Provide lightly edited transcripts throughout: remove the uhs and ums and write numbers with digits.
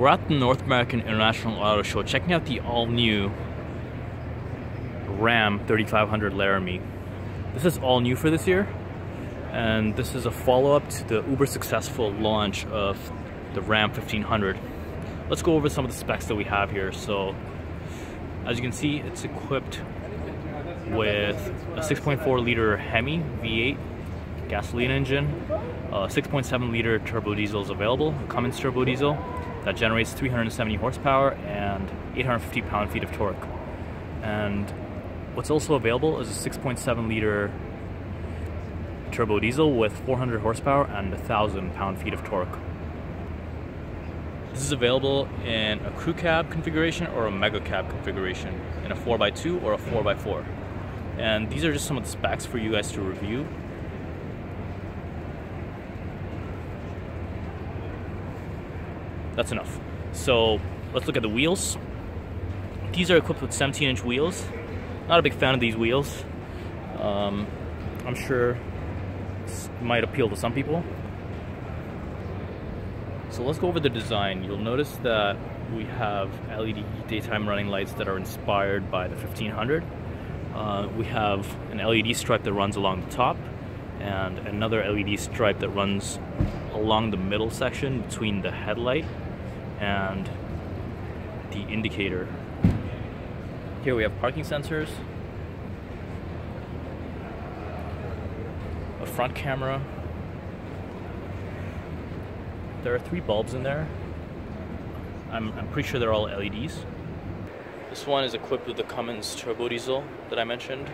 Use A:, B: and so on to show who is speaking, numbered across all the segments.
A: We're at the North American International Auto Show checking out the all-new Ram 3500 Laramie. This is all new for this year, and this is a follow-up to the uber successful launch of the Ram 1500. Let's go over some of the specs that we have here. So, as you can see, it's equipped with a 6.4 liter Hemi V8 gasoline engine. 6.7 liter turbo diesel is available, a Cummins turbo diesel that generates 370 horsepower and 850 pound-feet of torque. And what's also available is a 6.7 liter turbo diesel with 400 horsepower and 1,000 pound-feet of torque. This is available in a crew cab configuration or a mega cab configuration, in a 4x2 or a 4x4. And these are just some of the specs for you guys to review. That's enough. So let's look at the wheels. These are equipped with 17-inch wheels. Not a big fan of these wheels. I'm sure this might appeal to some people. So let's go over the design. You'll notice that we have LED daytime running lights that are inspired by the 1500. We have an LED stripe that runs along the top and another LED stripe that runs along the middle section between the headlight and the indicator. Here we have parking sensors, a front camera. There are 3 bulbs in there. I'm pretty sure they're all LEDs. This one is equipped with the Cummins turbo diesel that I mentioned.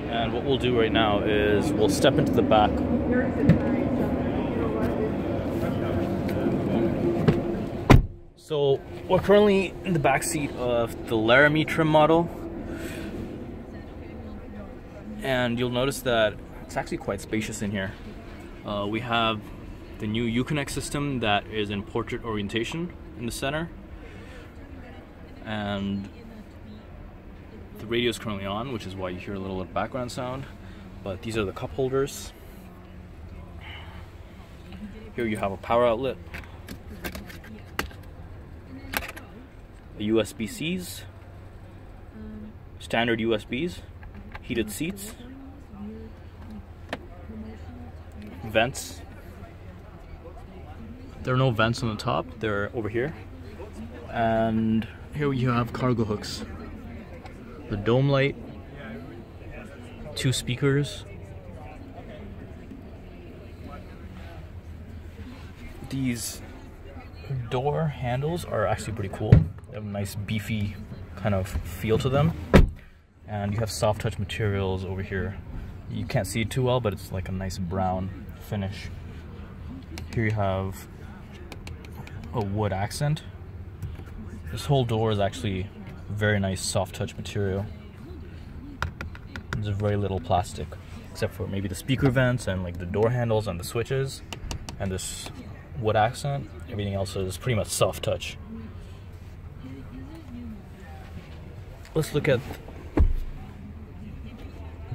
A: And what we'll do right now is we'll step into the back. So we're currently in the back seat of the Laramie trim model. And you'll notice that it's actually quite spacious in here. We have the new Uconnect system that is in portrait orientation in the center. And the radio is currently on, which is why you hear a little background sound. But these are the cup holders. Here you have a power outlet, the USB-Cs, standard USBs, heated seats, vents. There are no vents on the top, they're over here. And here you have cargo hooks, the dome light, 2 speakers. These door handles are actually pretty cool. They have a nice beefy kind of feel to them. And you have soft touch materials over here. You can't see it too well, but it's like a nice brown finish. Here you have a wood accent. This whole door is actually very nice soft touch material. There's very little plastic, except for maybe the speaker vents and like the door handles and the switches and this wood accent. Everything else is pretty much soft touch. Let's look at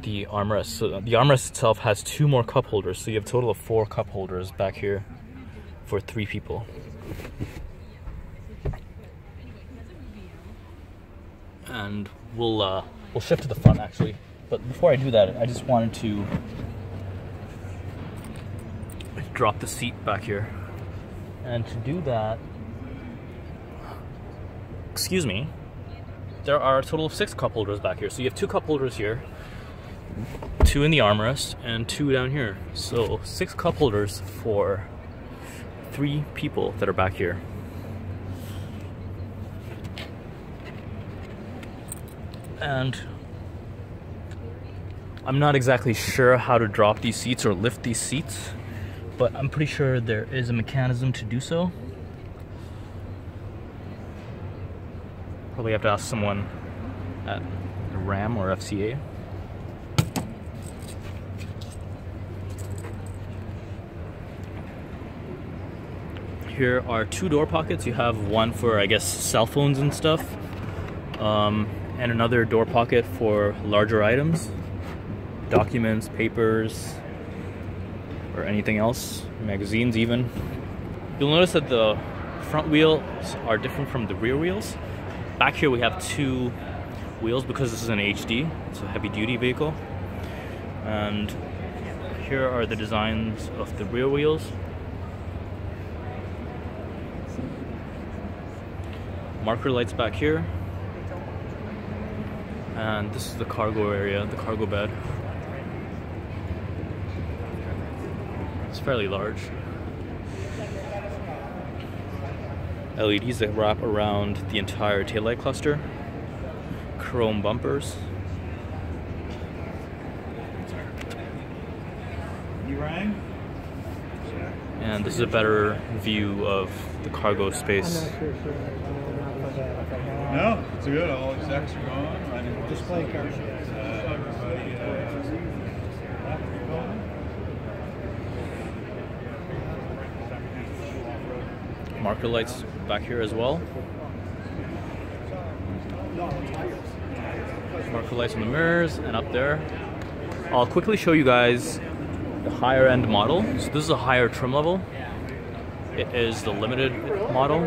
A: the armrest. So the armrest itself has 2 more cup holders, so you have a total of 4 cup holders back here for 3 people. And we'll shift to the front actually. But before I do that, I just wanted to drop the seat back here. And to do that, excuse me, there are a total of 6 cup holders back here. So you have 2 cup holders here, 2 in the armrest, and 2 down here. So 6 cup holders for 3 people that are back here. And I'm not exactly sure how to drop these seats or lift these seats, but I'm pretty sure there is a mechanism to do so. Probably have to ask someone at RAM or FCA. Here are 2 door pockets. You have one for, I guess, cell phones and stuff, and another door pocket for larger items, documents, papers, or anything else, magazines even. You'll notice that the front wheels are different from the rear wheels. Back here we have two wheels because this is an HD, it's a heavy duty vehicle. And here are the designs of the rear wheels. Marker lights back here. And this is the cargo area, the cargo bed. It's fairly large. LEDs that wrap around the entire taillight cluster. Chrome bumpers.
B: You rang?
A: And this is a better view of the cargo space.
B: No, it's good. All execs are gone. Running
C: display card.
A: Marker lights back here as well. Marker lights on the mirrors and up there. I'll quickly show you guys the higher end model. So this is a higher trim level. It is the limited model.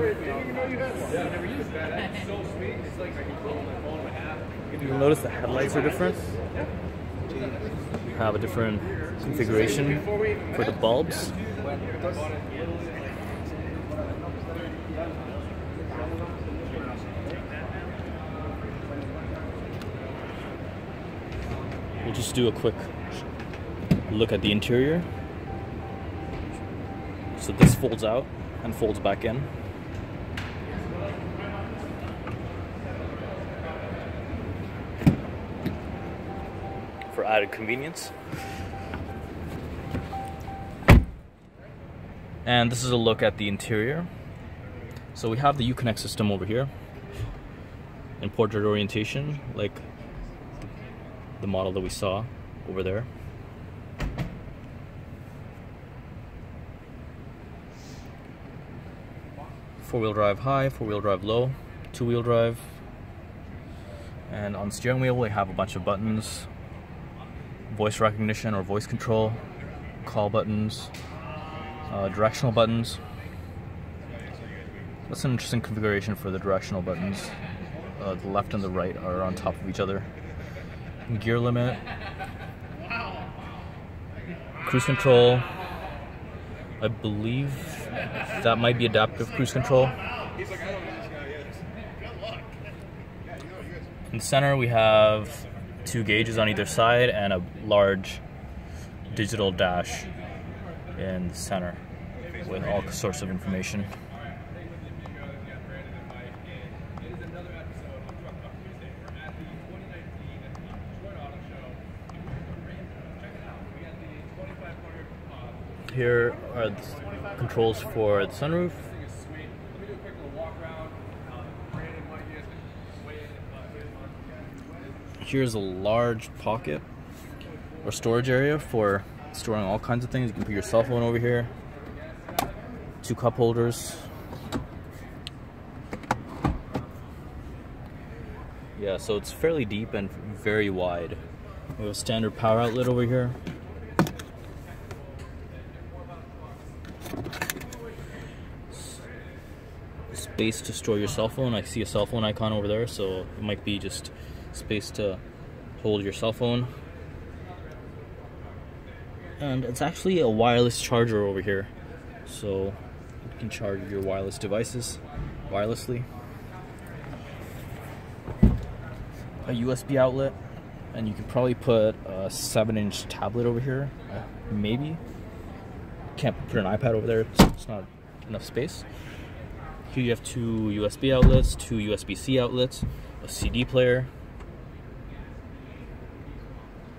A: You'll notice the headlights are different. You have a different configuration for the bulbs. We'll just do a quick look at the interior. So this folds out and folds back in. For added convenience. And this is a look at the interior. So we have the Uconnect system over here in portrait orientation, like the model that we saw over there. Four-wheel drive high, four-wheel drive low, two-wheel drive. And on the steering wheel we have a bunch of buttons, voice recognition or voice control, call buttons, directional buttons. That's an interesting configuration for the directional buttons. The left and the right are on top of each other. Gear limit, cruise control. I believe that might be adaptive cruise control. In the center we have two gauges on either side and a large digital dash in the center with all sorts of information. Here are the controls for the sunroof. Here's a large pocket or storage area for storing all kinds of things. You can put your cell phone over here. Two cup holders. Yeah, so it's fairly deep and very wide. We have a standard power outlet over here. Space to store your cell phone. I see a cell phone icon over there, so it might be just space to hold your cell phone. And it's actually a wireless charger over here, so you can charge your wireless devices wirelessly. A USB outlet, and you can probably put a 7-inch tablet over here. Maybe. Can't put an iPad over there, it's not enough space. Here you have two USB outlets, two USB-C outlets, a CD player.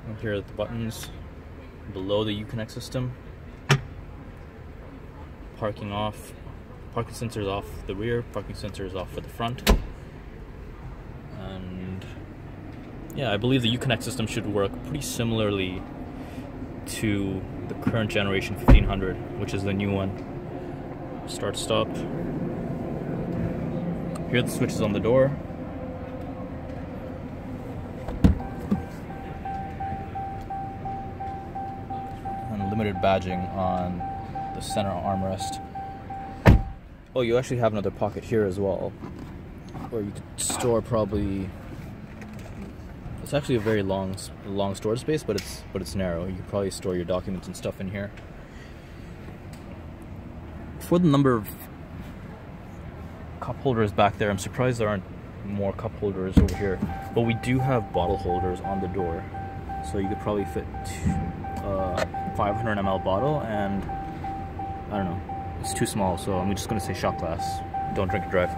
A: And here are the buttons below the Uconnect system. Parking off, parking sensors off the rear, parking sensors off for the front. And yeah, I believe the Uconnect system should work pretty similarly to the current generation 1500, which is the new one. Start, stop. Here are the switches on the door. And limited badging on the center armrest. Oh, you actually have another pocket here as well, where you could store probably. It's actually a very long storage space, but it's narrow. You could probably store your documents and stuff in here. For the number of cup holders back there, I'm surprised there aren't more cup holders over here. But we do have bottle holders on the door, so you could probably fit 500 ml bottle, and I don't know, it's too small, so I'm just gonna say shot glass. Don't drink and drive.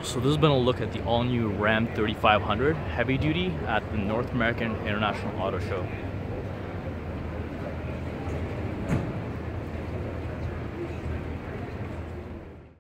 A: So this has been a look at the all-new Ram 3500 heavy duty at the North American International Auto Show.